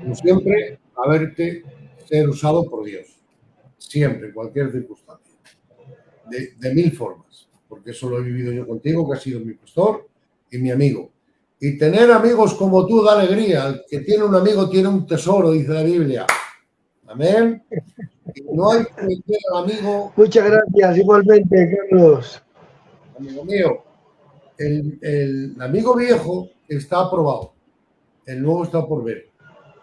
como siempre, haberte ser usado por Dios. Siempre, en cualquier circunstancia. De mil formas. Porque eso lo he vivido yo contigo, que has sido mi pastor y mi amigo. Y tener amigos como tú da alegría. El que tiene un amigo tiene un tesoro, dice la Biblia. Amén. Y no hay que meter al amigo. Muchas gracias, igualmente, Carlos. Amigo mío, el amigo viejo está aprobado. El nuevo está por ver.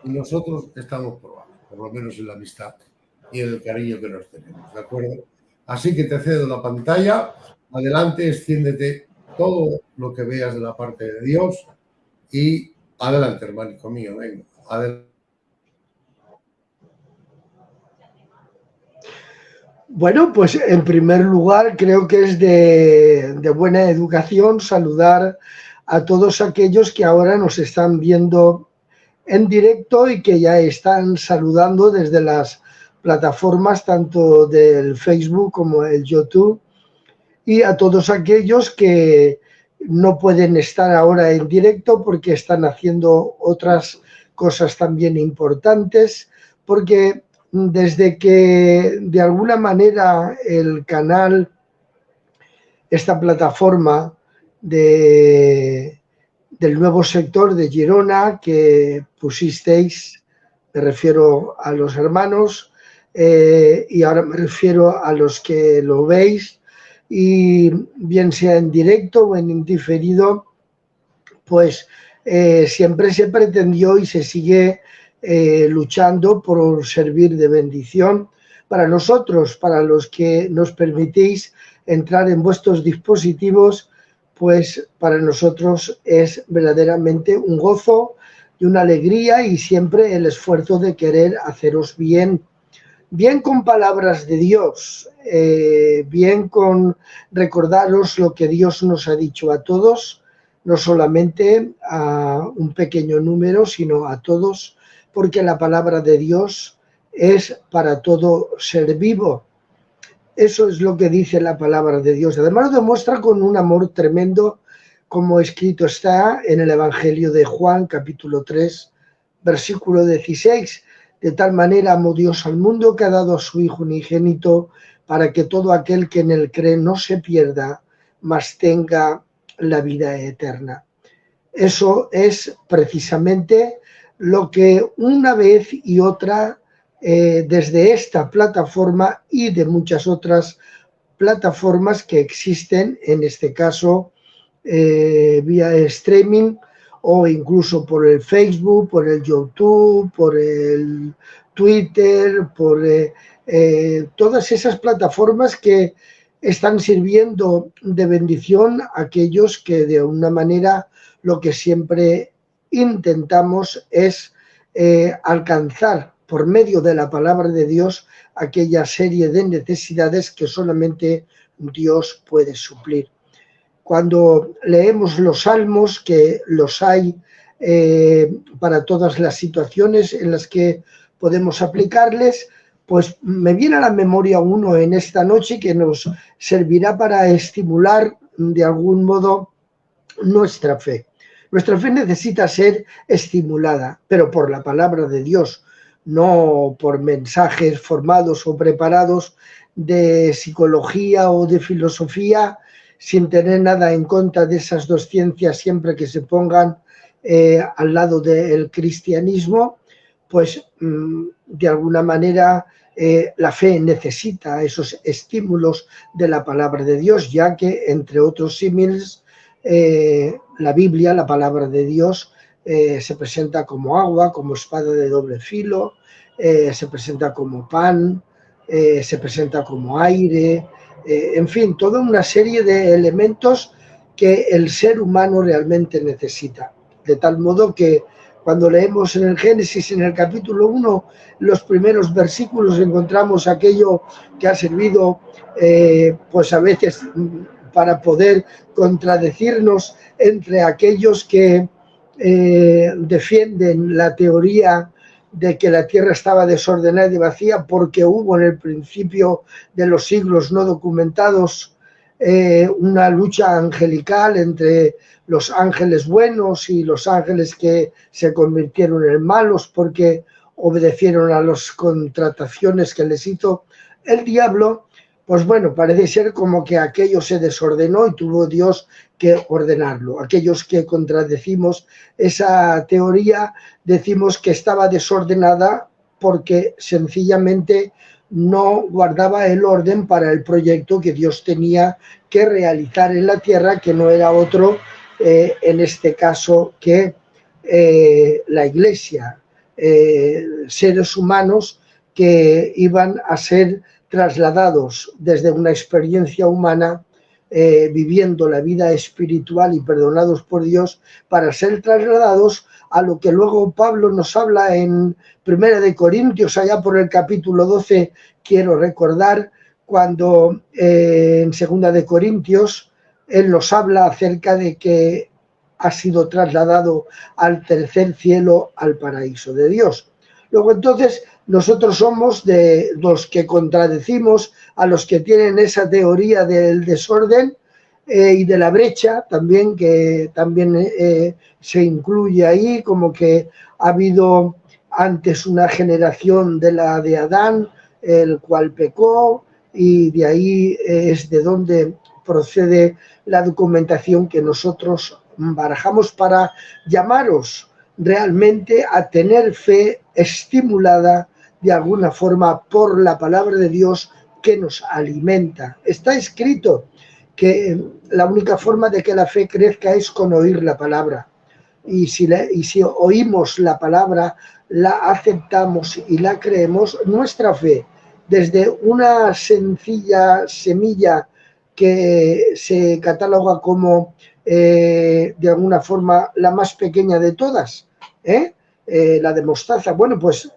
Y nosotros estamos probados, por lo menos en la amistad y en el cariño que nos tenemos, ¿de acuerdo? Así que te cedo la pantalla. Adelante, extiéndete todo lo que veas de la parte de Dios y adelante, hermanico mío, venga, adelante. Bueno, pues en primer lugar creo que es de buena educación saludar a todos aquellos que ahora nos están viendo en directo y que ya están saludando desde las plataformas tanto del Facebook como el YouTube, y a todos aquellos que no pueden estar ahora en directo porque están haciendo otras cosas también importantes, porque desde que de alguna manera el canal, esta plataforma del nuevo sector de Girona que pusisteis, me refiero a los hermanos, y ahora me refiero a los que lo veis, y bien sea en directo o en diferido, pues siempre se pretendió y se sigue luchando por servir de bendición para nosotros, para los que nos permitís entrar en vuestros dispositivos. Pues para nosotros es verdaderamente un gozo y una alegría, y siempre el esfuerzo de querer haceros bien con palabras de Dios, bien con recordaros lo que Dios nos ha dicho a todos, no solamente a un pequeño número, sino a todos, porque la palabra de Dios es para todo ser vivo. Eso es lo que dice la palabra de Dios. Además lo demuestra con un amor tremendo, como escrito está en el Evangelio de Juan, capítulo 3, versículo 16. De tal manera amó Dios al mundo que ha dado a su Hijo unigénito, para que todo aquel que en él cree no se pierda, mas tenga la vida eterna. Eso es precisamente lo que una vez y otra, desde esta plataforma y de muchas otras plataformas que existen, en este caso vía streaming o incluso por el Facebook, por el YouTube, por el Twitter, por todas esas plataformas que están sirviendo de bendición a aquellos que de una manera lo que siempre intentamos es alcanzar por medio de la palabra de Dios aquella serie de necesidades que solamente Dios puede suplir. Cuando leemos los salmos, que los hay para todas las situaciones en las que podemos aplicarles, pues me viene a la memoria uno en esta noche que nos servirá para estimular de algún modo nuestra fe. Nuestra fe necesita ser estimulada, pero por la palabra de Dios, no por mensajes formados o preparados de psicología o de filosofía, sin tener nada en contra de esas dos ciencias siempre que se pongan al lado del cristianismo. Pues de alguna manera la fe necesita esos estímulos de la palabra de Dios, ya que entre otros símiles la Biblia, la palabra de Dios, se presenta como agua, como espada de doble filo, se presenta como pan, se presenta como aire, en fin, toda una serie de elementos que el ser humano realmente necesita. De tal modo que cuando leemos en el Génesis, en el capítulo 1, los primeros versículos, encontramos aquello que ha servido pues a veces para poder contradecirnos entre aquellos que defienden la teoría de que la tierra estaba desordenada y vacía porque hubo en el principio de los siglos no documentados una lucha angelical entre los ángeles buenos y los ángeles que se convirtieron en malos porque obedecieron a las contrataciones que les hizo el diablo. Pues bueno, parece ser como que aquello se desordenó y tuvo Dios que ordenarlo. Aquellos que contradecimos esa teoría decimos que estaba desordenada porque sencillamente no guardaba el orden para el proyecto que Dios tenía que realizar en la tierra, que no era otro, en este caso, que la Iglesia, seres humanos que iban a ser trasladados desde una experiencia humana, viviendo la vida espiritual y perdonados por Dios, para ser trasladados a lo que luego Pablo nos habla en Primera de Corintios, allá por el capítulo 12, quiero recordar, cuando en Segunda de Corintios él nos habla acerca de que ha sido trasladado al tercer cielo, al paraíso de Dios. Luego entonces nosotros somos de los que contradecimos a los que tienen esa teoría del desorden y de la brecha también, que también se incluye ahí, como que ha habido antes una generación de la de Adán, el cual pecó, y de ahí es de donde procede la documentación que nosotros barajamos para llamaros realmente a tener fe estimulada de alguna forma por la palabra de Dios que nos alimenta. Está escrito que la única forma de que la fe crezca es con oír la palabra. Y si oímos la palabra, la aceptamos y la creemos, nuestra fe, desde una sencilla semilla que se cataloga como de alguna forma la más pequeña de todas, la de mostaza, bueno, pues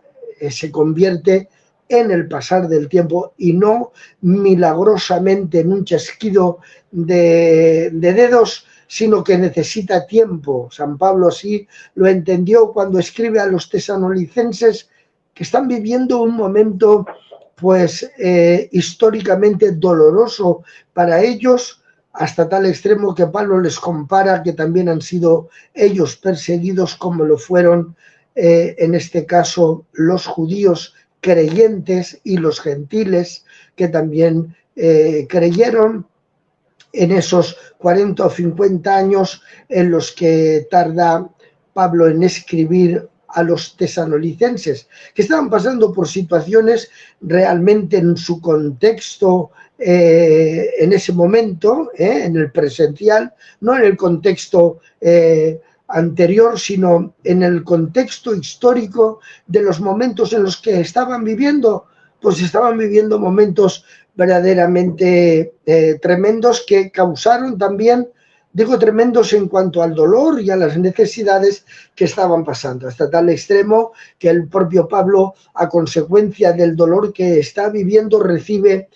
se convierte en el pasar del tiempo y no milagrosamente en un chasquido de dedos, sino que necesita tiempo. San Pablo así lo entendió cuando escribe a los tesalonicenses, que están viviendo un momento pues históricamente doloroso para ellos, hasta tal extremo que Pablo les compara que también han sido ellos perseguidos como lo fueron en este caso los judíos creyentes y los gentiles que también creyeron en esos 40 o 50 años en los que tarda Pablo en escribir a los tesalonicenses, que estaban pasando por situaciones realmente en su contexto en ese momento, en el presencial, no en el contexto anterior, sino en el contexto histórico de los momentos en los que estaban viviendo, pues estaban viviendo momentos verdaderamente tremendos que causaron también, digo tremendos en cuanto al dolor y a las necesidades que estaban pasando, hasta tal extremo que el propio Pablo, a consecuencia del dolor que está viviendo, recibe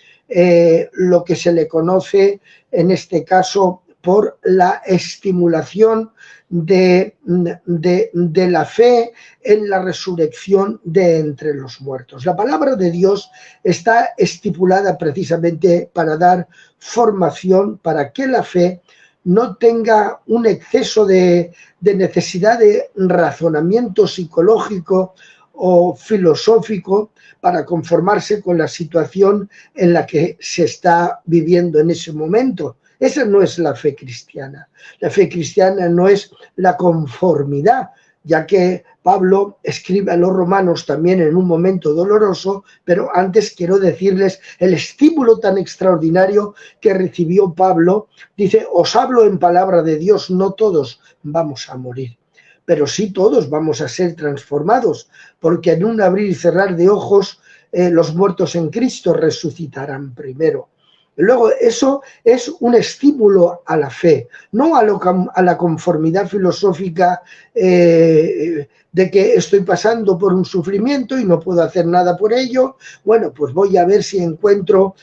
lo que se le conoce en este caso por la estimulación de la fe en la resurrección de entre los muertos. La palabra de Dios está estipulada precisamente para dar formación, para que la fe no tenga un exceso de necesidad de razonamiento psicológico o filosófico para conformarse con la situación en la que se está viviendo en ese momento. Esa no es la fe cristiana. La fe cristiana no es la conformidad, ya que Pablo escribe a los romanos también en un momento doloroso, pero antes quiero decirles el estímulo tan extraordinario que recibió Pablo. Dice, os hablo en palabra de Dios, no todos vamos a morir, pero sí todos vamos a ser transformados, porque en un abrir y cerrar de ojos los muertos en Cristo resucitarán primero. Luego, eso es un estímulo a la fe, no a la conformidad filosófica de que estoy pasando por un sufrimiento y no puedo hacer nada por ello. Bueno, pues voy a ver si encuentro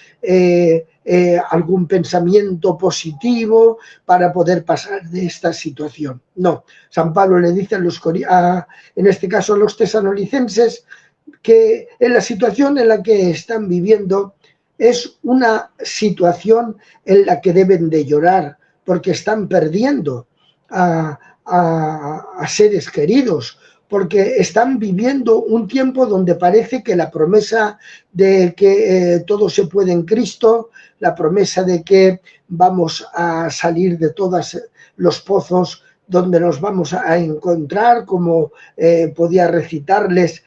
algún pensamiento positivo para poder pasar de esta situación. No, San Pablo le dice en este caso a los tesalonicenses que en la situación en la que están viviendo es una situación en la que deben de llorar porque están perdiendo a seres queridos, porque están viviendo un tiempo donde parece que la promesa de que todo se puede en Cristo, la promesa de que vamos a salir de todos los pozos donde nos vamos a encontrar, como podía recitarles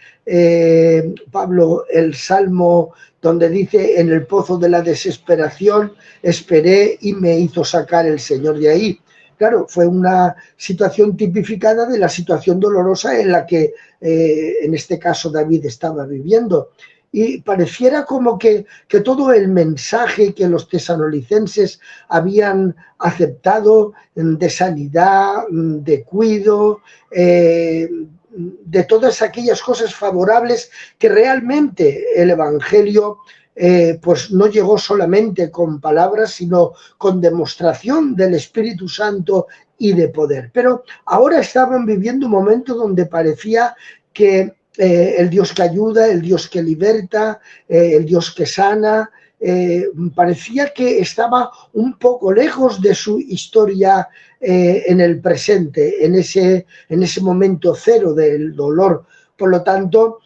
Pablo el Salmo, donde dice: en el pozo de la desesperación esperé y me hizo sacar el Señor de ahí. Claro, fue una situación tipificada de la situación dolorosa en la que en este caso David estaba viviendo. Y pareciera como que todo el mensaje que los tesalonicenses habían aceptado de sanidad, de cuidado, de todas aquellas cosas favorables que realmente el Evangelio pues no llegó solamente con palabras, sino con demostración del Espíritu Santo y de poder. Pero ahora estaban viviendo un momento donde parecía que el Dios que ayuda, el Dios que liberta, el Dios que sana, parecía que estaba un poco lejos de su historia en el presente, en ese momento cero del dolor. Por lo tanto,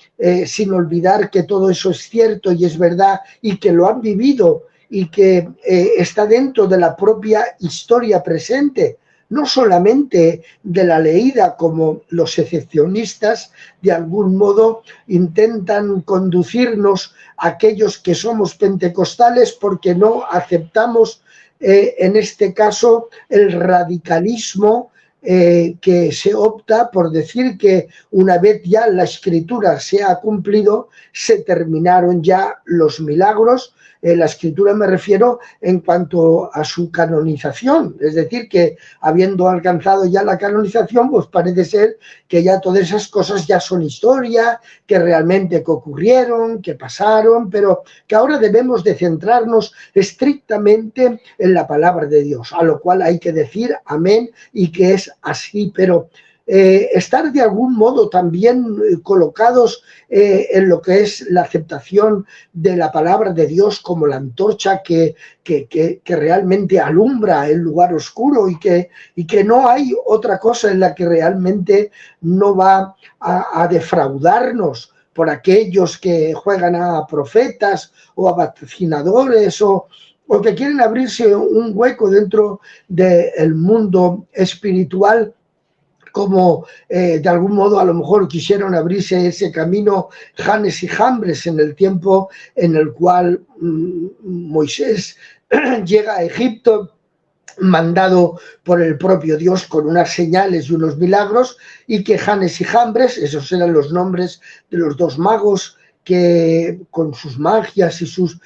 sin olvidar que todo eso es cierto y es verdad y que lo han vivido y que está dentro de la propia historia presente, no solamente de la leída, como los excepcionistas de algún modo intentan conducirnos a aquellos que somos pentecostales porque no aceptamos en este caso el radicalismo que se opta por decir que una vez ya la escritura se ha cumplido, se terminaron ya los milagros. La escritura me refiero en cuanto a su canonización, es decir, que habiendo alcanzado ya la canonización, pues parece ser que ya todas esas cosas ya son historia, que realmente que ocurrieron, que pasaron, pero que ahora debemos de centrarnos estrictamente en la palabra de Dios, a lo cual hay que decir amén y que es así, pero estar de algún modo también colocados en lo que es la aceptación de la palabra de Dios como la antorcha que realmente alumbra el lugar oscuro y que no hay otra cosa en la que realmente no va a defraudarnos por aquellos que juegan a profetas o a vaticinadores o que quieren abrirse un hueco dentro del mundo espiritual, como de algún modo a lo mejor quisieron abrirse ese camino Janes y Jambres en el tiempo en el cual Moisés llega a Egipto mandado por el propio Dios con unas señales y unos milagros, y que Janes y Jambres, esos eran los nombres de los dos magos que con sus magias y sus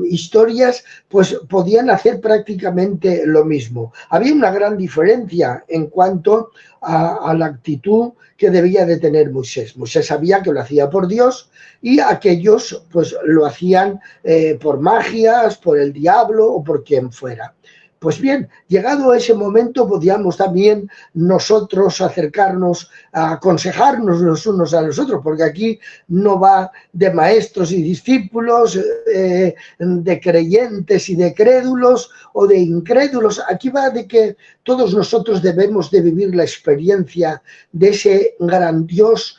historias pues podían hacer prácticamente lo mismo. Había una gran diferencia en cuanto a la actitud que debía de tener Moisés. Moisés sabía que lo hacía por Dios y aquellos pues lo hacían por magias, por el diablo o por quien fuera. Pues bien, llegado a ese momento podíamos también nosotros acercarnos a aconsejarnos los unos a los otros, porque aquí no va de maestros y discípulos, de creyentes y de crédulos o de incrédulos. Aquí va de que todos nosotros debemos de vivir la experiencia de ese gran Dios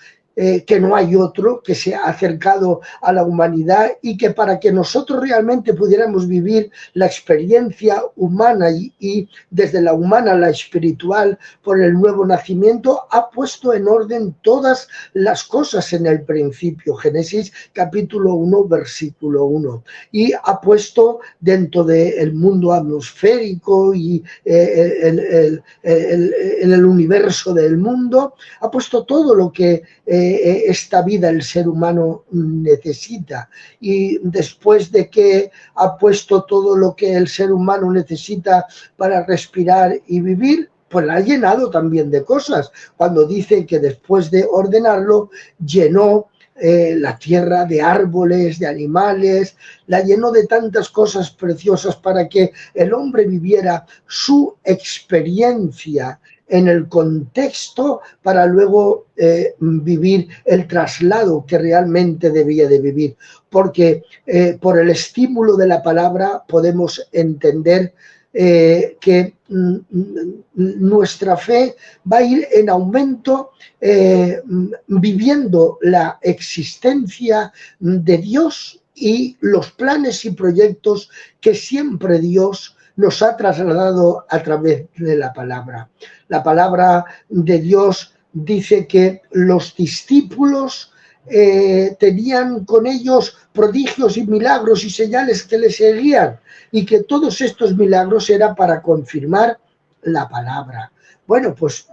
que no hay otro, que se ha acercado a la humanidad y que para que nosotros realmente pudiéramos vivir la experiencia humana y desde la humana la espiritual por el nuevo nacimiento, ha puesto en orden todas las cosas en el principio. Génesis capítulo 1, versículo 1. Y ha puesto dentro del mundo atmosférico y en el universo del mundo, ha puesto todo lo que esta vida el ser humano necesita, y después de que ha puesto todo lo que el ser humano necesita para respirar y vivir, pues la ha llenado también de cosas. Cuando dice que después de ordenarlo llenó la tierra de árboles, de animales, la llenó de tantas cosas preciosas para que el hombre viviera su experiencia en el contexto para luego vivir el traslado que realmente debía de vivir. Porque por el estímulo de la palabra podemos entender que nuestra fe va a ir en aumento viviendo la existencia de Dios y los planes y proyectos que siempre Dios nos ha trasladado a través de la palabra. La palabra de Dios dice que los discípulos tenían con ellos prodigios y milagros y señales que les seguían, y que todos estos milagros eran para confirmar la palabra. Bueno, pues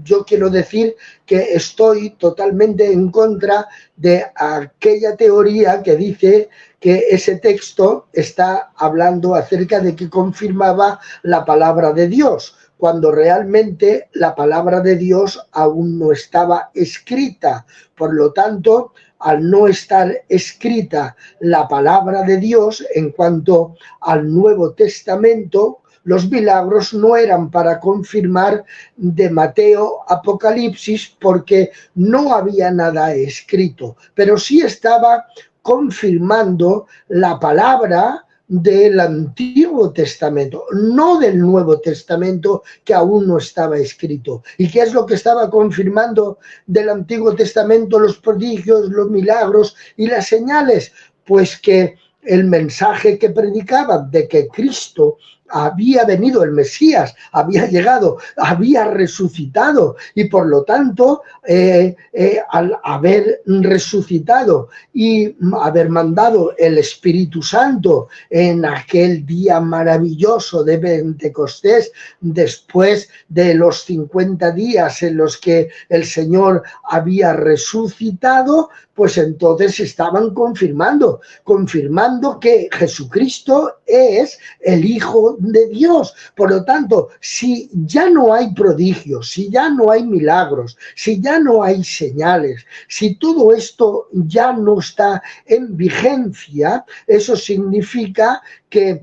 yo quiero decir que estoy totalmente en contra de aquella teoría que dice que ese texto está hablando acerca de que confirmaba la palabra de Dios, cuando realmente la palabra de Dios aún no estaba escrita. Por lo tanto, al no estar escrita la palabra de Dios en cuanto al Nuevo Testamento, los milagros no eran para confirmar de Mateo, Apocalipsis, porque no había nada escrito, pero sí estaba confirmando la palabra del Antiguo Testamento, no del Nuevo Testamento, que aún no estaba escrito. ¿Y qué es lo que estaba confirmando del Antiguo Testamento? Los prodigios, los milagros y las señales. Pues que el mensaje que predicaban de que Cristo había venido, el Mesías había llegado, había resucitado, y por lo tanto al haber resucitado y haber mandado el Espíritu Santo en aquel día maravilloso de Pentecostés, después de los 50 días en los que el Señor había resucitado, pues entonces estaban confirmando que Jesucristo es el Hijo de Dios. Por lo tanto, si ya no hay prodigios, si ya no hay milagros, si ya no hay señales, si todo esto ya no está en vigencia, eso significa que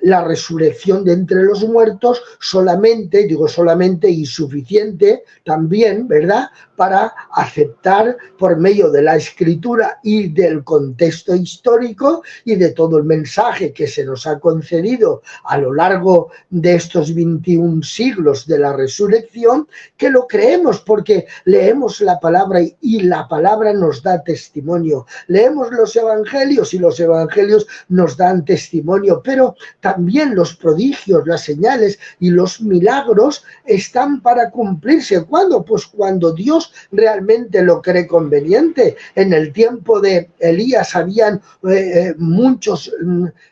la resurrección de entre los muertos solamente, digo solamente y suficiente también, ¿verdad?, para aceptar por medio de la Escritura y del contexto histórico y de todo el mensaje que se nos ha concedido a lo largo de estos 21 siglos de la resurrección, que lo creemos porque leemos la palabra y la palabra nos da testimonio. Leemos los evangelios y los evangelios nos dan testimonio, pero también los prodigios, las señales y los milagros están para cumplirse. ¿Cuándo? Pues cuando Dios realmente lo cree conveniente. En el tiempo de Elías habían muchos,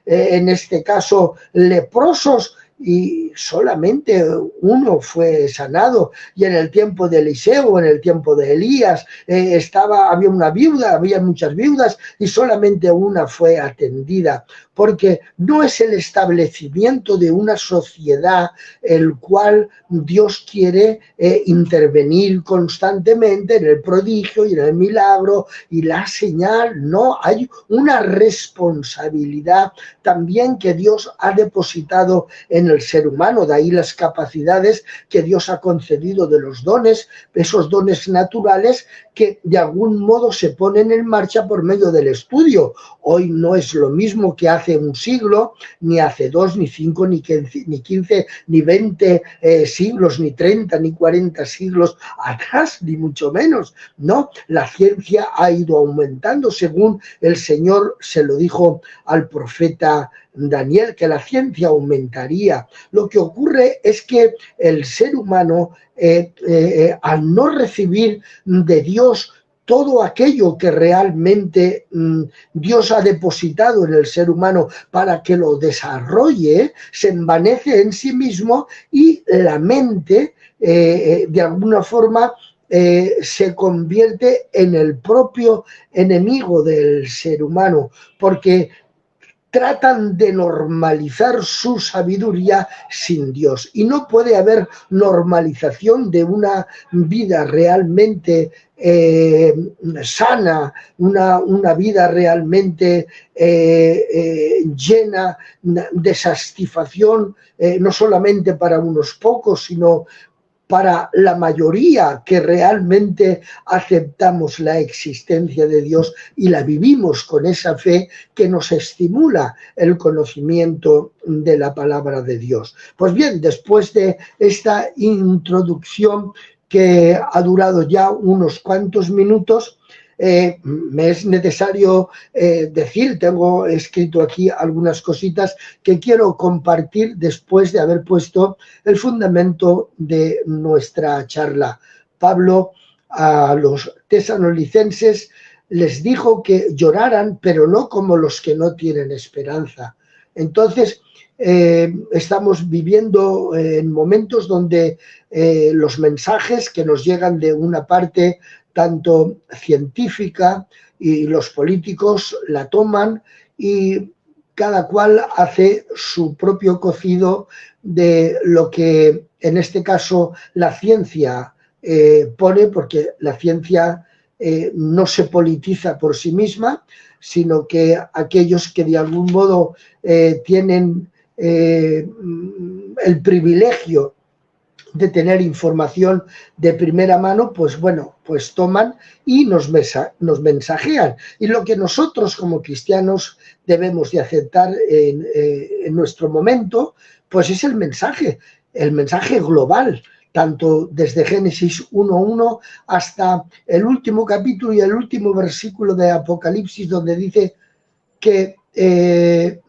en este caso, leprosos, y solamente uno fue sanado. Y en el tiempo de Eliseo, en el tiempo de Elías, había una viuda, había muchas viudas y solamente una fue atendida, porque no es el establecimiento de una sociedad el cual Dios quiere intervenir constantemente en el prodigio y en el milagro y la señal. No, hay una responsabilidad también que Dios ha depositado en el ser humano, de ahí las capacidades que Dios ha concedido de los dones, esos dones naturales que de algún modo se ponen en marcha por medio del estudio. Hoy no es lo mismo que hace un siglo, ni hace 2, ni 5, ni 15, ni 20 siglos, ni 30, ni 40 siglos atrás, ni mucho menos, ¿no? La ciencia ha ido aumentando, según el Señor se lo dijo al profeta Daniel, que la ciencia aumentaría. Lo que ocurre es que el ser humano, al no recibir de Dios todo aquello que realmente Dios ha depositado en el ser humano para que lo desarrolle, se envanece en sí mismo y la mente, de alguna forma, se convierte en el propio enemigo del ser humano, porque tratan de normalizar su sabiduría sin Dios. Y no puede haber normalización de una vida realmente sana, una vida realmente llena de satisfacción, no solamente para unos pocos, sino para la mayoría que realmente aceptamos la existencia de Dios y la vivimos con esa fe que nos estimula el conocimiento de la palabra de Dios. Pues bien, después de esta introducción que ha durado ya unos cuantos minutos, me es necesario decir, tengo escrito aquí algunas cositas que quiero compartir después de haber puesto el fundamento de nuestra charla. Pablo a los tesalonicenses les dijo que lloraran, pero no como los que no tienen esperanza. Entonces, estamos viviendo en momentos donde los mensajes que nos llegan de una parte tanto científica y los políticos la toman y cada cual hace su propio cocido de lo que en este caso la ciencia pone, porque la ciencia no se politiza por sí misma, sino que aquellos que de algún modo tienen el privilegio de tener información de primera mano, pues bueno, pues toman y nos mensajean. Y lo que nosotros como cristianos debemos de aceptar en nuestro momento, pues es el mensaje global, tanto desde Génesis 1.1 hasta el último capítulo y el último versículo de Apocalipsis, donde dice que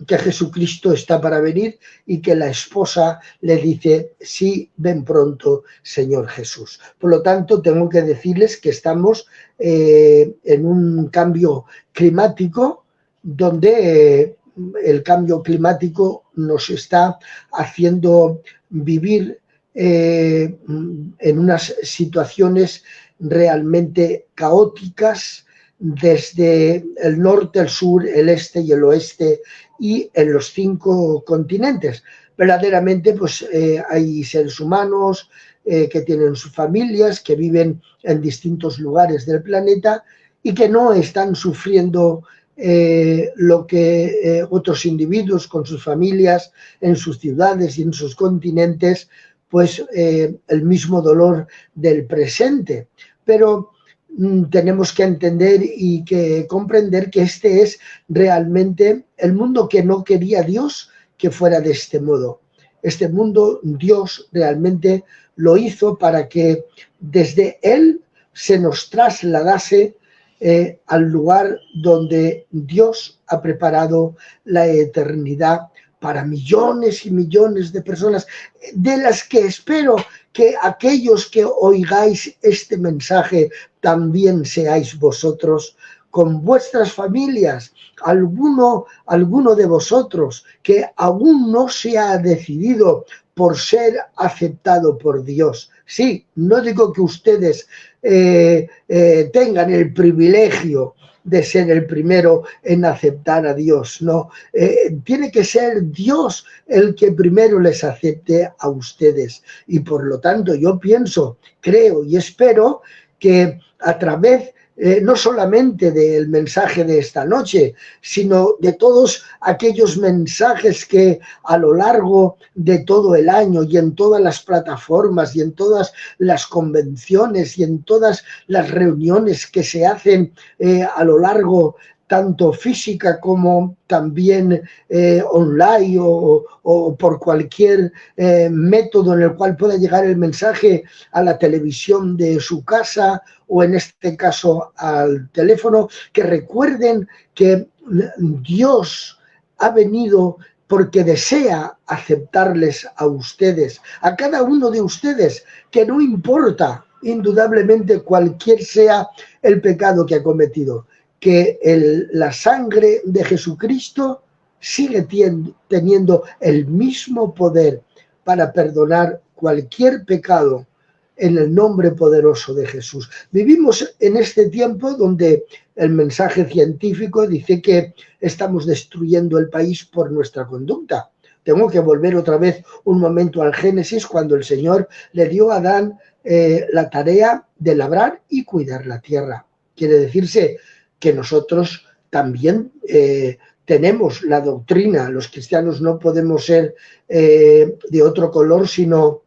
Jesucristo está para venir y que la esposa le dice, sí, ven pronto, Señor Jesús. Por lo tanto, tengo que decirles que estamos en un cambio climático donde el cambio climático nos está haciendo vivir en unas situaciones realmente caóticas, desde el norte, el sur, el este y el oeste y en los 5 continentes. Verdaderamente pues hay seres humanos que tienen sus familias, que viven en distintos lugares del planeta y que no están sufriendo lo que otros individuos con sus familias en sus ciudades y en sus continentes, pues el mismo dolor del presente. Pero tenemos que entender y que comprender que este es realmente el mundo que no quería Dios que fuera de este modo. Este mundo Dios realmente lo hizo para que desde Él se nos trasladase al lugar donde Dios ha preparado la eternidad para millones y millones de personas, de las que espero que aquellos que oigáis este mensaje también seáis vosotros, con vuestras familias, alguno de vosotros que aún no se ha decidido por ser aceptado por Dios. Sí, no digo que ustedes tengan el privilegio de ser el primero en aceptar a Dios, no, tiene que ser Dios el que primero les acepte a ustedes, y por lo tanto yo pienso, creo y espero que a través no solamente del mensaje de esta noche, sino de todos aquellos mensajes que a lo largo de todo el año y en todas las plataformas y en todas las convenciones y en todas las reuniones que se hacen a lo largo tanto física como también online o por cualquier método en el cual pueda llegar el mensaje a la televisión de su casa o en este caso al teléfono, que recuerden que Dios ha venido porque desea aceptarles a ustedes, a cada uno de ustedes, que no importa indudablemente cualquier sea el pecado que ha cometido, que la sangre de Jesucristo sigue teniendo el mismo poder para perdonar cualquier pecado en el nombre poderoso de Jesús. Vivimos en este tiempo donde el mensaje científico dice que estamos destruyendo el país por nuestra conducta. Tengo que volver otra vez un momento al Génesis, cuando el Señor le dio a Adán la tarea de labrar y cuidar la tierra. Quiere decirse que nosotros también tenemos la doctrina. Los cristianos no podemos ser de otro color, sino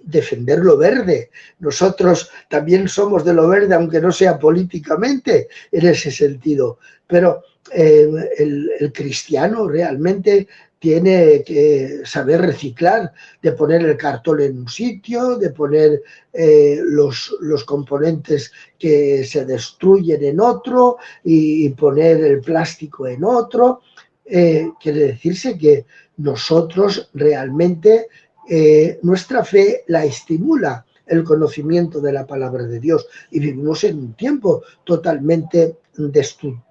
defender lo verde. Nosotros también somos de lo verde, aunque no sea políticamente en ese sentido. Pero el cristiano realmente tiene que saber reciclar, de poner el cartón en un sitio, de poner los componentes que se destruyen en otro y poner el plástico en otro. Quiere decirse que nosotros realmente nuestra fe la estimula el conocimiento de la palabra de Dios, y vivimos en un tiempo totalmente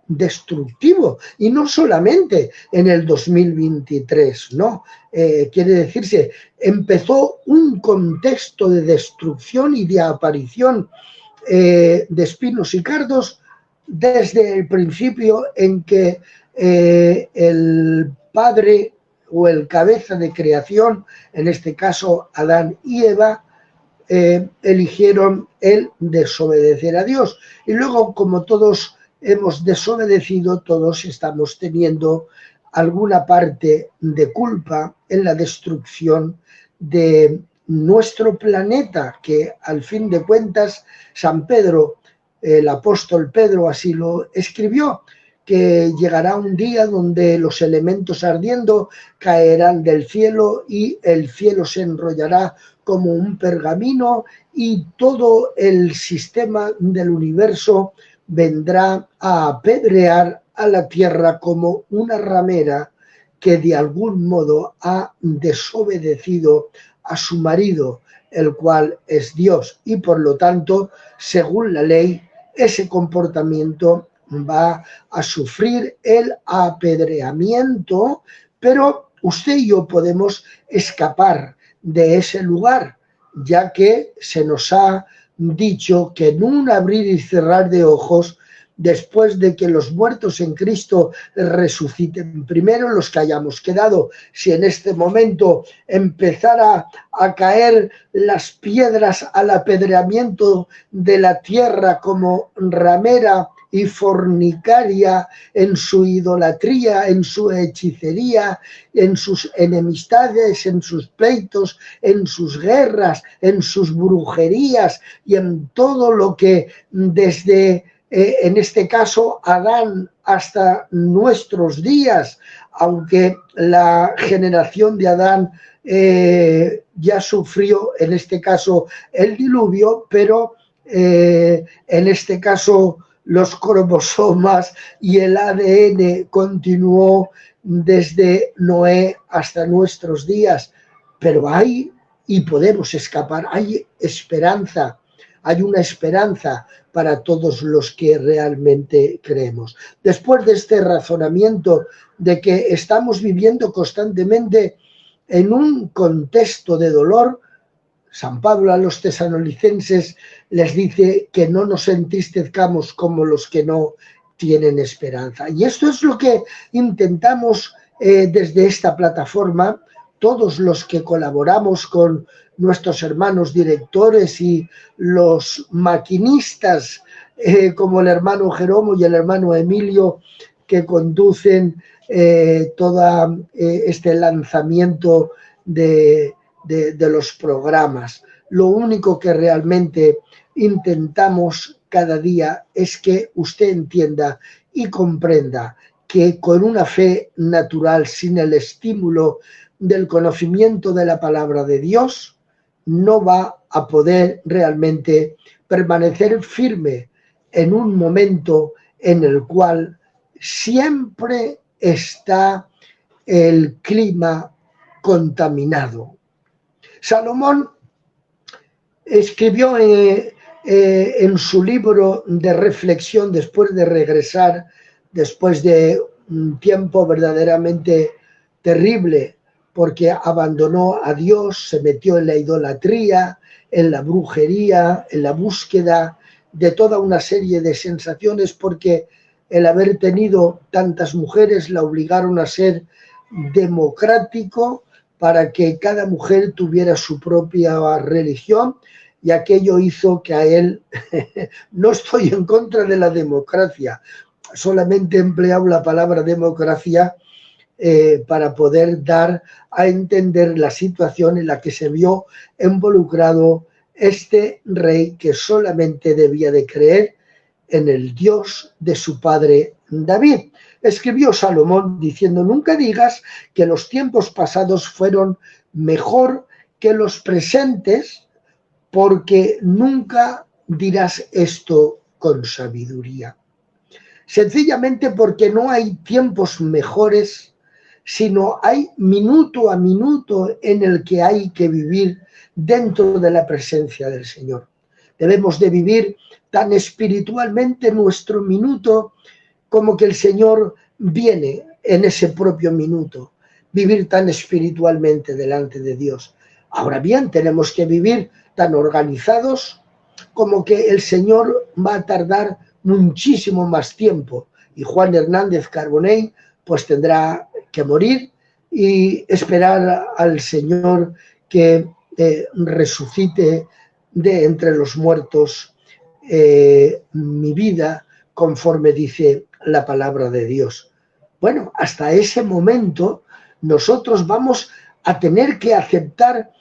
destructivo, y no solamente en el 2023, no, quiere decirse, empezó un contexto de destrucción y de aparición de espinos y cardos desde el principio en que el Padre o el cabeza de creación, en este caso Adán y Eva, eligieron el desobedecer a Dios. Y luego, como todos hemos desobedecido, todos estamos teniendo alguna parte de culpa en la destrucción de nuestro planeta, que al fin de cuentas San Pedro, el apóstol Pedro así lo escribió, que llegará un día donde los elementos ardiendo caerán del cielo y el cielo se enrollará como un pergamino y todo el sistema del universo vendrá a apedrear a la tierra como una ramera que de algún modo ha desobedecido a su marido, el cual es Dios, y por lo tanto, según la ley, ese comportamiento va a sufrir el apedreamiento, pero usted y yo podemos escapar de ese lugar, ya que se nos ha dicho que en un abrir y cerrar de ojos, después de que los muertos en Cristo resuciten primero, los que hayamos quedado, si en este momento empezara a caer las piedras al apedreamiento de la tierra como ramera y fornicaria en su idolatría, en su hechicería, en sus enemistades, en sus pleitos, en sus guerras, en sus brujerías y en todo lo que desde en este caso Adán hasta nuestros días, aunque la generación de Adán ya sufrió en este caso el diluvio, pero en este caso los cromosomas y el ADN continuó desde Noé hasta nuestros días, pero hay, y podemos escapar, hay esperanza, hay una esperanza para todos los que realmente creemos. Después de este razonamiento de que estamos viviendo constantemente en un contexto de dolor, San Pablo a los tesalonicenses les dice que no nos entristezcamos como los que no tienen esperanza. Y esto es lo que intentamos desde esta plataforma, todos los que colaboramos con nuestros hermanos directores y los maquinistas como el hermano Jeromo y el hermano Emilio, que conducen todo este lanzamiento de los programas. Lo único que realmente intentamos cada día es que usted entienda y comprenda que con una fe natural, sin el estímulo del conocimiento de la palabra de Dios, no va a poder realmente permanecer firme en un momento en el cual siempre está el clima contaminado. Salomón escribió en su libro de reflexión, después de regresar, después de un tiempo verdaderamente terrible, porque abandonó a Dios, se metió en la idolatría, en la brujería, en la búsqueda de toda una serie de sensaciones, porque el haber tenido tantas mujeres la obligaron a ser democrático, para que cada mujer tuviera su propia religión, y aquello hizo que a él, no estoy en contra de la democracia, solamente he empleado la palabra democracia para poder dar a entender la situación en la que se vio involucrado este rey que solamente debía de creer en el Dios de su padre David. Escribió Salomón diciendo: nunca digas que los tiempos pasados fueron mejor que los presentes, porque nunca dirás esto con sabiduría. Sencillamente porque no hay tiempos mejores, sino hay minuto a minuto en el que hay que vivir dentro de la presencia del Señor. Debemos de vivir tan espiritualmente nuestro minuto como que el Señor viene en ese propio minuto, vivir tan espiritualmente delante de Dios. Ahora bien, tenemos que vivir tan organizados como que el Señor va a tardar muchísimo más tiempo, y Juan Hernández Carbonell pues tendrá que morir y esperar al Señor que resucite de entre los muertos mi vida, conforme dice la palabra de Dios. Bueno, hasta ese momento nosotros vamos a tener que aceptar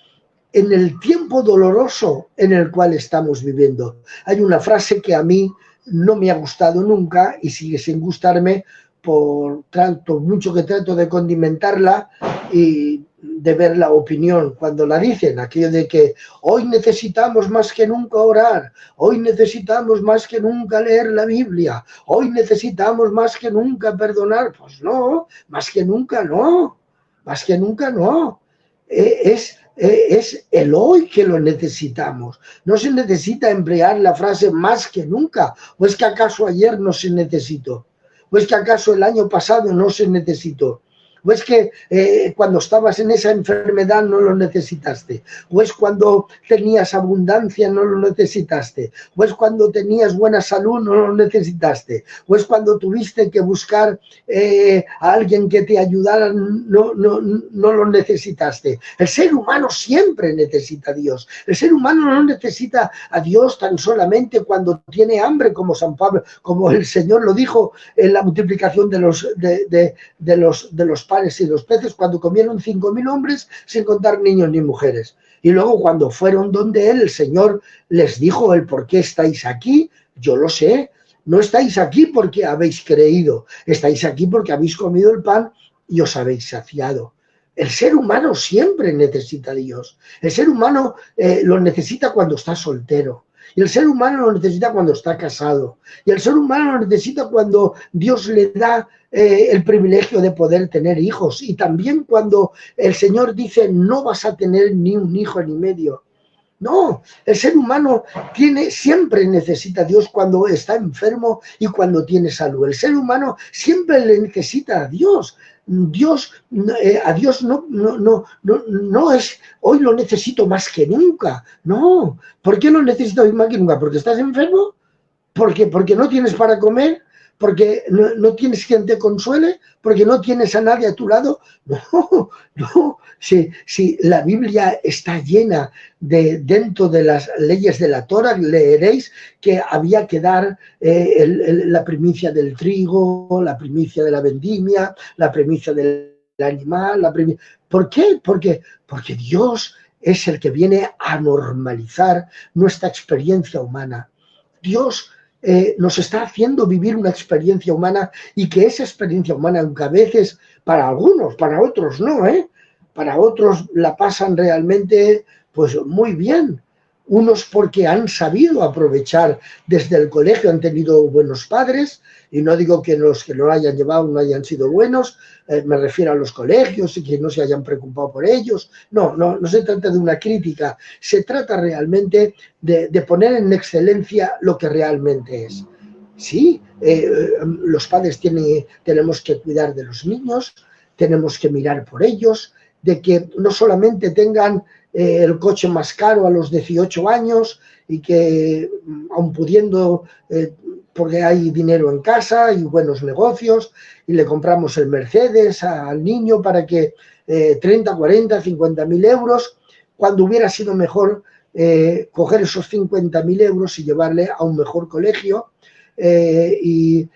en el tiempo doloroso en el cual estamos viviendo. Hay una frase que a mí no me ha gustado nunca y sigue sin gustarme, por tanto mucho que trato de condimentarla y de ver la opinión cuando la dicen, aquello de que hoy necesitamos más que nunca orar, hoy necesitamos más que nunca leer la Biblia, hoy necesitamos más que nunca perdonar. Pues no, más que nunca no, más que nunca no. Es el hoy que lo necesitamos. No se necesita emplear la frase más que nunca. ¿O es que acaso ayer no se necesitó? ¿O es que acaso el año pasado no se necesitó? ¿O es que cuando estabas en esa enfermedad no lo necesitaste? ¿O es cuando tenías abundancia no lo necesitaste? ¿O es cuando tenías buena salud no lo necesitaste? ¿O es cuando tuviste que buscar a alguien que te ayudara no lo necesitaste? El ser humano siempre necesita a Dios. El ser humano no necesita a Dios tan solamente cuando tiene hambre, como San Pablo, como el Señor lo dijo en la multiplicación de los panes y los peces, cuando comieron 5.000 hombres sin contar niños ni mujeres. Y luego cuando fueron donde él, el Señor les dijo el por qué estáis aquí. Yo lo sé, no estáis aquí porque habéis creído, estáis aquí porque habéis comido el pan y os habéis saciado. El ser humano siempre necesita a Dios. El ser humano lo necesita cuando está soltero. Y el ser humano lo necesita cuando está casado. Y el ser humano lo necesita cuando Dios le da el privilegio de poder tener hijos. Y también cuando el Señor dice: no vas a tener ni un hijo ni medio. No, el ser humano siempre necesita a Dios cuando está enfermo y cuando tiene salud. El ser humano siempre le necesita a Dios. A Dios no es hoy lo necesito más que nunca. No, ¿por qué lo necesito hoy más que nunca? ¿Porque estás enfermo? ¿Porque no tienes para comer? ¿Porque no tienes quien te consuele? ¿Porque no tienes a nadie a tu lado? No. Si la Biblia está llena dentro de las leyes de la Torá, leeréis que había que dar la primicia del trigo, la primicia de la vendimia, la primicia del animal. ¿Por qué? Porque Dios es el que viene a normalizar nuestra experiencia humana. Dios nos está haciendo vivir una experiencia humana, y que esa experiencia humana, aunque a veces para algunos, para otros no, para otros la pasan realmente pues muy bien. Unos porque han sabido aprovechar desde el colegio, han tenido buenos padres, y no digo que los que lo hayan llevado no hayan sido buenos, me refiero a los colegios y que no se hayan preocupado por ellos. No se trata de una crítica, se trata realmente de poner en excelencia lo que realmente es. Sí, los padres tenemos que cuidar de los niños, tenemos que mirar por ellos, de que no solamente tengan el coche más caro a los 18 años y que, aun pudiendo, porque hay dinero en casa y buenos negocios, y le compramos el Mercedes al niño para que 30, 40, 50.000 euros, cuando hubiera sido mejor coger esos 50.000 euros y llevarle a un mejor colegio, y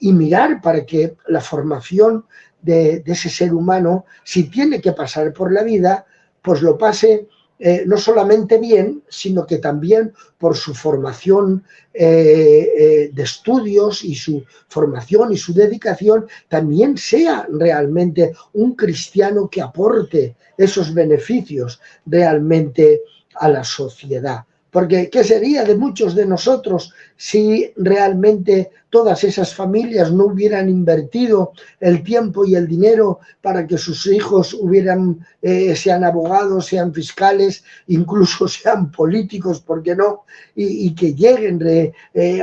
mirar para que la formación de ese ser humano, si tiene que pasar por la vida, pues lo pase no solamente bien, sino que también por su formación de estudios y su formación y su dedicación, también sea realmente un cristiano que aporte esos beneficios realmente a la sociedad. Porque ¿qué sería de muchos de nosotros si realmente todas esas familias no hubieran invertido el tiempo y el dinero para que sus hijos sean abogados, sean fiscales, incluso sean políticos, ¿por qué no? Y que lleguen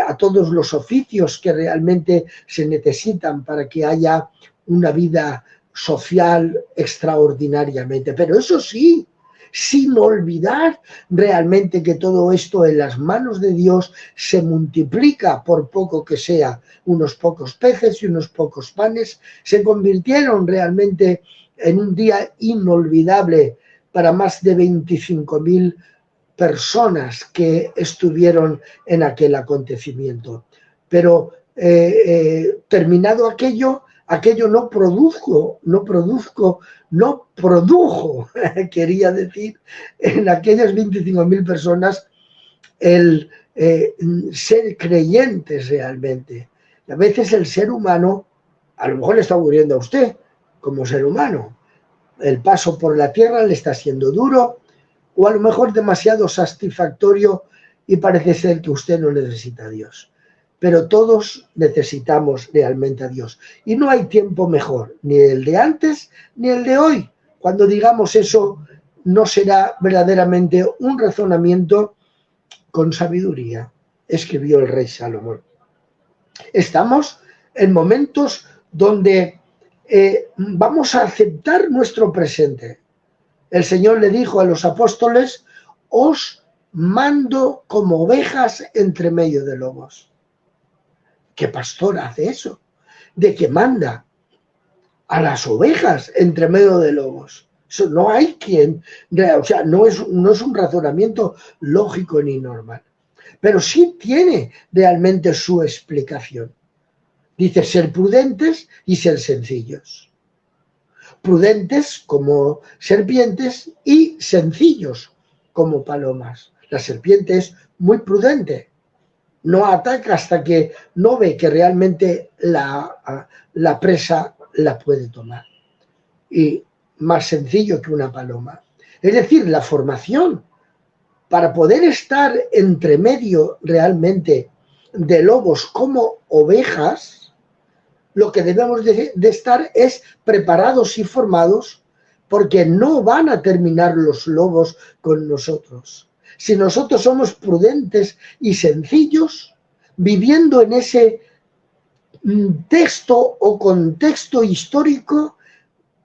a todos los oficios que realmente se necesitan para que haya una vida social extraordinariamente. Pero eso sí, sin olvidar realmente que todo esto en las manos de Dios se multiplica, por poco que sea, unos pocos peces y unos pocos panes, se convirtieron realmente en un día inolvidable para más de 25.000 personas que estuvieron en aquel acontecimiento. Pero terminado aquello no produjo, quería decir, en aquellas 25.000 personas el ser creyentes realmente. Y a veces el ser humano, a lo mejor le está ocurriendo a usted como ser humano, el paso por la tierra le está siendo duro o a lo mejor demasiado satisfactorio y parece ser que usted no necesita a Dios. Pero todos necesitamos realmente a Dios. Y no hay tiempo mejor, ni el de antes ni el de hoy. Cuando digamos eso, no será verdaderamente un razonamiento con sabiduría, escribió el rey Salomón. Estamos en momentos donde vamos a aceptar nuestro presente. El Señor le dijo a los apóstoles, os mando como ovejas entre medio de lobos. ¿Qué pastor hace eso? De que manda a las ovejas entre medio de lobos. Eso no hay quien, o sea, no es un razonamiento lógico ni normal. Pero sí tiene realmente su explicación. Dice ser prudentes y ser sencillos. Prudentes como serpientes y sencillos como palomas. La serpiente es muy prudente. No ataca hasta que no ve que realmente la presa la puede tomar. Y más sencillo que una paloma. Es decir, la formación para poder estar entre medio realmente de lobos como ovejas, lo que debemos de estar es preparados y formados porque no van a terminar los lobos con nosotros. Si nosotros somos prudentes y sencillos, viviendo en ese texto o contexto histórico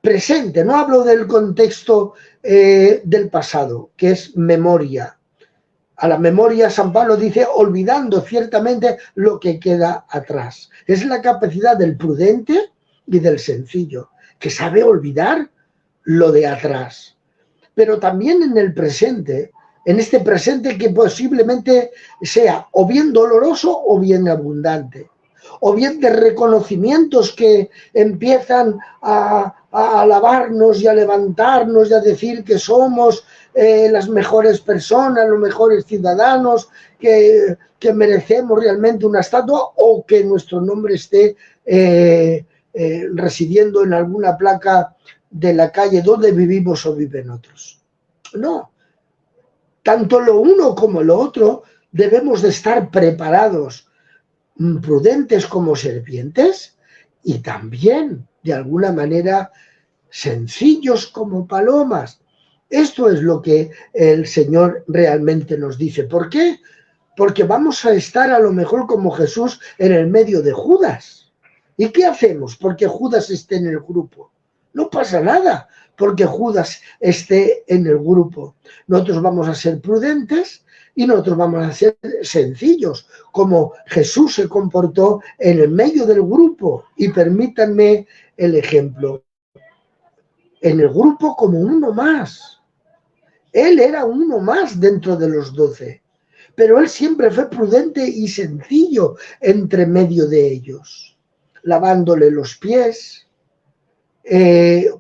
presente, no hablo del contexto del pasado, que es memoria. A la memoria San Pablo dice, olvidando ciertamente lo que queda atrás. Es la capacidad del prudente y del sencillo, que sabe olvidar lo de atrás. Pero también en el presente, en este presente que posiblemente sea o bien doloroso o bien abundante, o bien de reconocimientos que empiezan a alabarnos y a levantarnos y a decir que somos las mejores personas, los mejores ciudadanos, que merecemos realmente una estatua o que nuestro nombre esté residiendo en alguna placa de la calle donde vivimos o viven otros. No, tanto lo uno como lo otro debemos de estar preparados, prudentes como serpientes y también de alguna manera sencillos como palomas. Esto es lo que el Señor realmente nos dice. ¿Por qué? Porque vamos a estar a lo mejor como Jesús en el medio de Judas. ¿Y qué hacemos porque Judas esté en el grupo? No pasa nada porque Judas esté en el grupo. Nosotros vamos a ser prudentes y nosotros vamos a ser sencillos, como Jesús se comportó en el medio del grupo. Y permítanme el ejemplo. En el grupo como uno más. Él era uno más dentro de los 12. pero él siempre fue prudente y sencillo entre medio de ellos, lavándole los pies,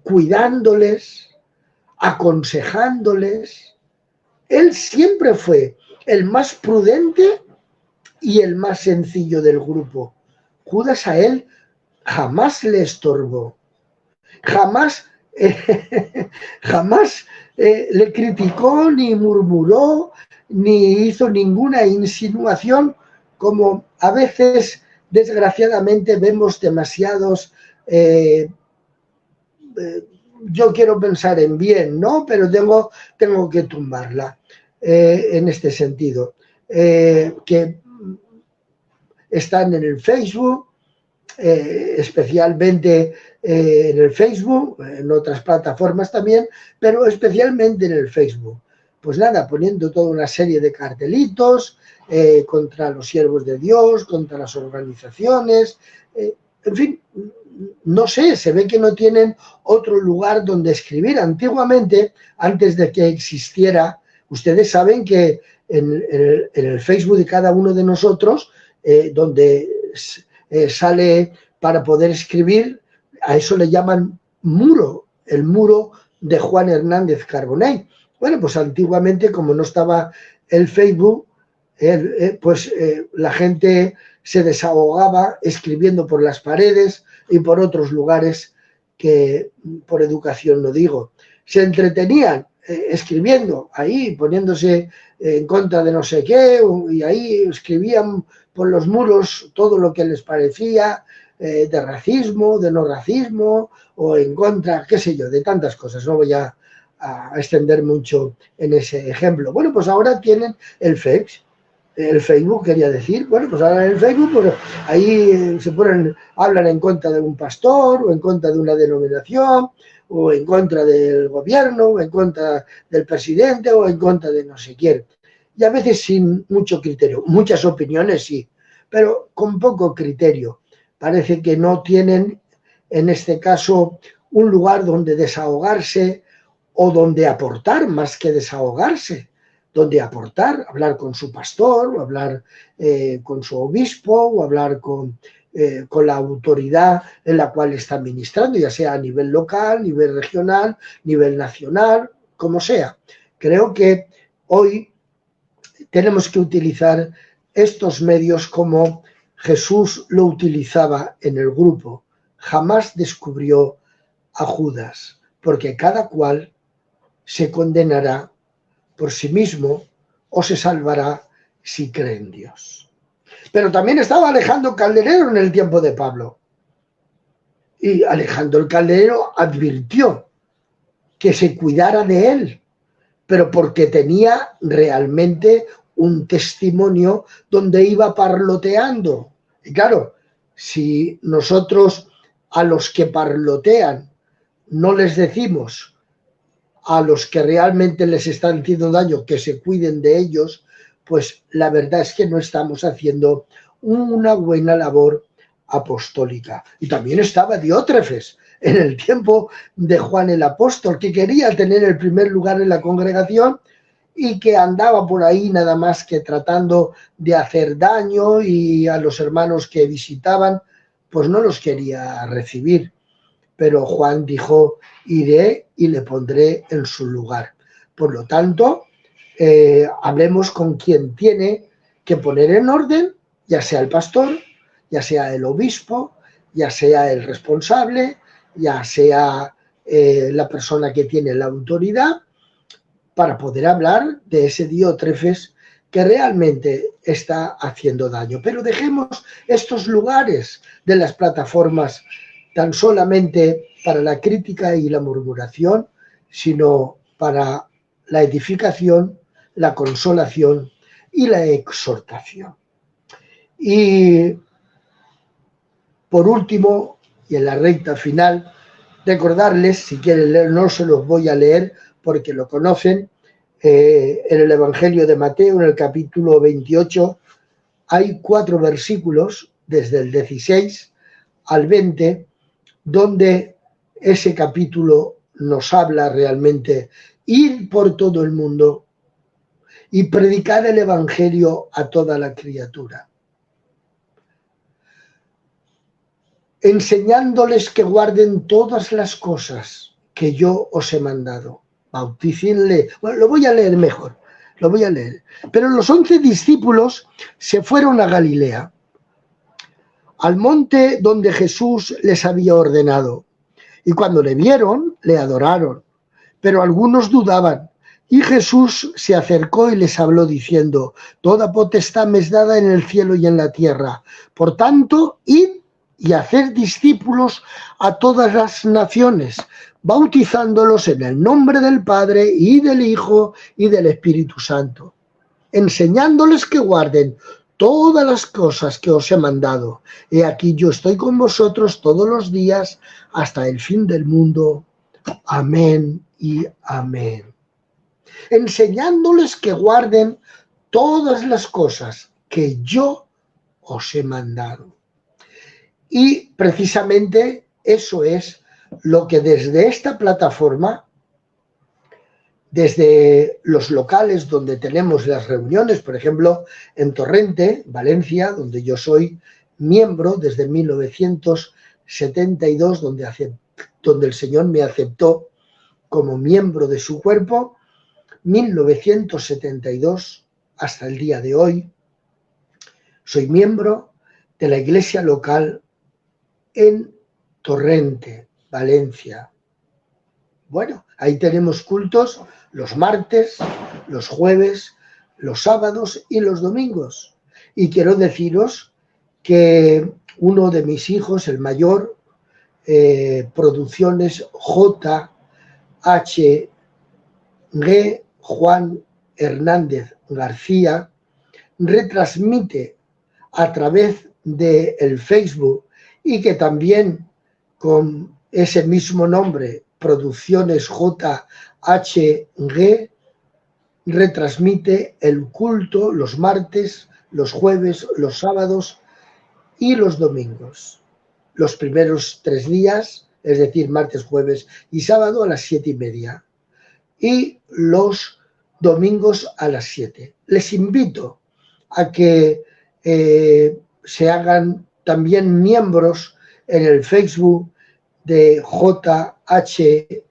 cuidándoles, aconsejándoles. Él siempre fue el más prudente y el más sencillo del grupo. Judas a él jamás le estorbó, jamás le criticó, ni murmuró, ni hizo ninguna insinuación, como a veces, desgraciadamente, vemos demasiados. Yo quiero pensar en bien, ¿no? Pero tengo que tumbarla en este sentido. Que están en el Facebook, especialmente en el Facebook, en otras plataformas también, pero especialmente en el Facebook. Pues nada, poniendo toda una serie de cartelitos contra los siervos de Dios, contra las organizaciones, en fin, no sé, se ve que no tienen otro lugar donde escribir. Antiguamente, antes de que existiera, ustedes saben que en el Facebook de cada uno de nosotros, donde sale para poder escribir, a eso le llaman muro, el muro de Juan Hernández Carbonell. Bueno, pues antiguamente, como no estaba el Facebook, la gente se desahogaba escribiendo por las paredes y por otros lugares que por educación no digo. Se entretenían escribiendo ahí, poniéndose en contra de no sé qué, y ahí escribían por los muros todo lo que les parecía, de racismo, de no racismo, o en contra, qué sé yo, de tantas cosas. No voy a extender mucho en ese ejemplo. Bueno, pues ahora tienen el Facebook, quería decir. Bueno, pues ahora en el Facebook, pues ahí se ponen, hablan en contra de un pastor, o en contra de una denominación, o en contra del gobierno, o en contra del presidente, o en contra de no sé quién. Y a veces sin mucho criterio. Muchas opiniones sí, pero con poco criterio. Parece que no tienen, en este caso, un lugar donde desahogarse o donde aportar más que desahogarse, donde aportar, hablar con su pastor, o hablar con su obispo, o hablar con la autoridad en la cual está ministrando, ya sea a nivel local, nivel regional, nivel nacional, como sea. Creo que hoy tenemos que utilizar estos medios como Jesús lo utilizaba en el grupo. Jamás descubrió a Judas, porque cada cual se condenará por sí mismo o se salvará si cree en Dios. Pero también estaba Alejandro Calderero en el tiempo de Pablo. Y Alejandro el Calderero advirtió que se cuidara de él, pero porque tenía realmente un testimonio donde iba parloteando. Y claro, si nosotros a los que parlotean no les decimos a los que realmente les están haciendo daño que se cuiden de ellos, pues la verdad es que no estamos haciendo una buena labor apostólica. Y también estaba Diótrefes en el tiempo de Juan el Apóstol, que quería tener el primer lugar en la congregación y que andaba por ahí nada más que tratando de hacer daño, y a los hermanos que visitaban pues no los quería recibir. Pero Juan dijo: iré y le pondré en su lugar. Por lo tanto, hablemos con quien tiene que poner en orden, ya sea el pastor, ya sea el obispo, ya sea el responsable, ya sea la persona que tiene la autoridad, para poder hablar de ese Diótrefes que realmente está haciendo daño. Pero dejemos estos lugares de las plataformas tan solamente para la crítica y la murmuración, sino para la edificación, la consolación y la exhortación. Y por último, y en la recta final, recordarles, si quieren leer, no se los voy a leer porque lo conocen, en el Evangelio de Mateo, en el capítulo 28, hay 4 versículos, desde el 16 al 20, donde ese capítulo nos habla realmente ir por todo el mundo y predicad el Evangelio a toda la criatura, enseñándoles que guarden todas las cosas que yo os he mandado. Bautícenle. Bueno, lo voy a leer mejor, lo voy a leer. Pero los 11 discípulos se fueron a Galilea, al monte donde Jesús les había ordenado. Y cuando le vieron, le adoraron. Pero algunos dudaban. Y Jesús se acercó y les habló diciendo: toda potestad me es dada en el cielo y en la tierra. Por tanto, id y hacer discípulos a todas las naciones, bautizándolos en el nombre del Padre y del Hijo y del Espíritu Santo, enseñándoles que guarden todas las cosas que os he mandado. He aquí yo estoy con vosotros todos los días hasta el fin del mundo. Amén y amén. Enseñándoles que guarden todas las cosas que yo os he mandado. Y precisamente eso es lo que desde esta plataforma, desde los locales donde tenemos las reuniones, por ejemplo, en Torrente, Valencia, donde yo soy miembro desde 1972, donde el Señor me aceptó como miembro de su cuerpo, 1972 hasta el día de hoy, soy miembro de la iglesia local en Torrente, Valencia. Bueno, ahí tenemos cultos los martes, los jueves, los sábados y los domingos. Y quiero deciros que uno de mis hijos, el mayor, Producciones JHG Juan Hernández García, retransmite a través del Facebook, y que también con ese mismo nombre, Producciones JHG, retransmite el culto los martes, los jueves, los sábados y los domingos. Los primeros 3 días, es decir, martes, jueves y sábado a las 7:30. Y los domingos a las 7. Les invito a que se hagan también miembros en el Facebook de JHG,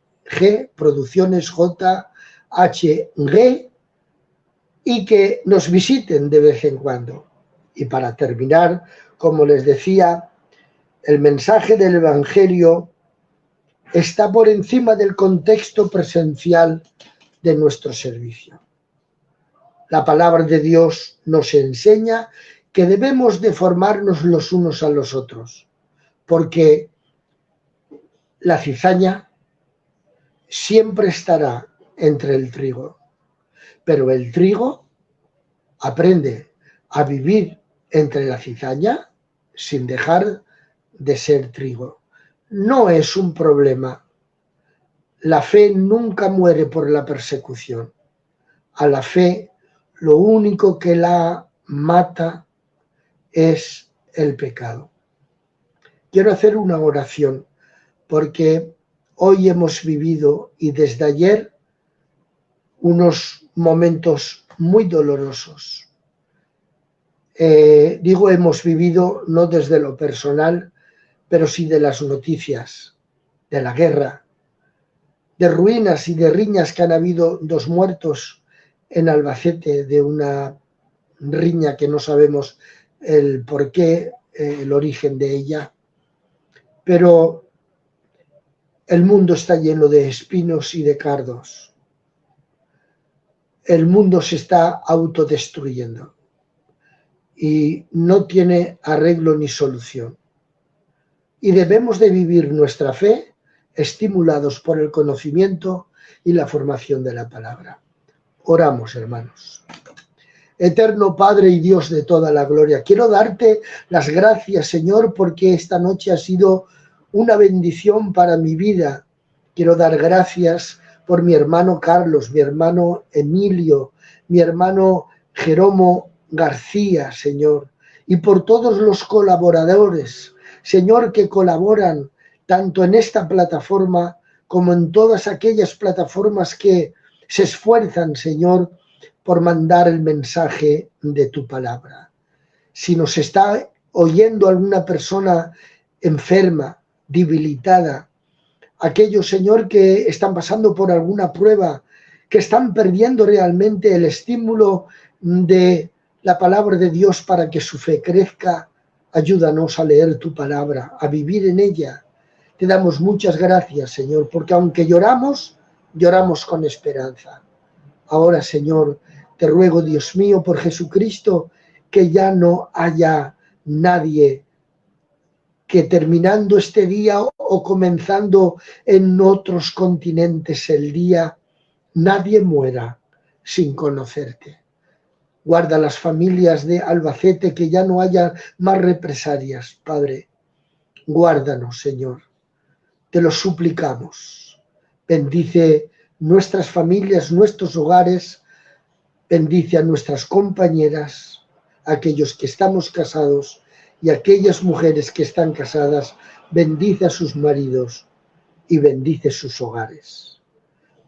Producciones JHG, y que nos visiten de vez en cuando. Y para terminar, como les decía, el mensaje del Evangelio está por encima del contexto presencial de nuestro servicio. La palabra de Dios nos enseña que debemos de formarnos los unos a los otros, porque la cizaña siempre estará entre el trigo, pero el trigo aprende a vivir entre la cizaña sin dejar de ser trigo. No es un problema. La fe nunca muere por la persecución. A la fe lo único que la mata es el pecado. Quiero hacer una oración porque hoy hemos vivido, y desde ayer, unos momentos muy dolorosos. Digo hemos vivido no desde lo personal, pero sí de las noticias, de la guerra, de ruinas y de riñas, que han habido 2 muertos en Albacete de una riña que no sabemos el porqué, el origen de ella. Pero el mundo está lleno de espinos y de cardos. El mundo se está autodestruyendo y no tiene arreglo ni solución. Y debemos de vivir nuestra fe estimulados por el conocimiento y la formación de la palabra. Oramos, hermanos. Eterno Padre y Dios de toda la gloria, quiero darte las gracias, Señor, porque esta noche ha sido una bendición para mi vida. Quiero dar gracias por mi hermano Carlos, mi hermano Emilio, mi hermano Jeromo García, Señor, y por todos los colaboradores, Señor, que colaboran tanto en esta plataforma como en todas aquellas plataformas que se esfuerzan, Señor, por mandar el mensaje de tu palabra. Si nos está oyendo alguna persona enferma, debilitada, aquellos, Señor, que están pasando por alguna prueba, que están perdiendo realmente el estímulo de la palabra de Dios para que su fe crezca, ayúdanos a leer tu palabra, a vivir en ella. Te damos muchas gracias, Señor, porque aunque lloramos, lloramos con esperanza. Ahora, Señor, te ruego, Dios mío, por Jesucristo, que ya no haya nadie que terminando este día o comenzando en otros continentes el día, nadie muera sin conocerte. Guarda las familias de Albacete, que ya no haya más represalias, Padre. Guárdanos, Señor. Te lo suplicamos. Bendice nuestras familias, nuestros hogares. Bendice a nuestras compañeras, a aquellos que estamos casados y a aquellas mujeres que están casadas. Bendice a sus maridos y bendice sus hogares.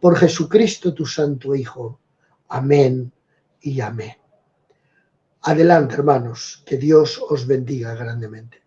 Por Jesucristo, tu Santo Hijo. Amén y amén. Adelante, hermanos, que Dios os bendiga grandemente.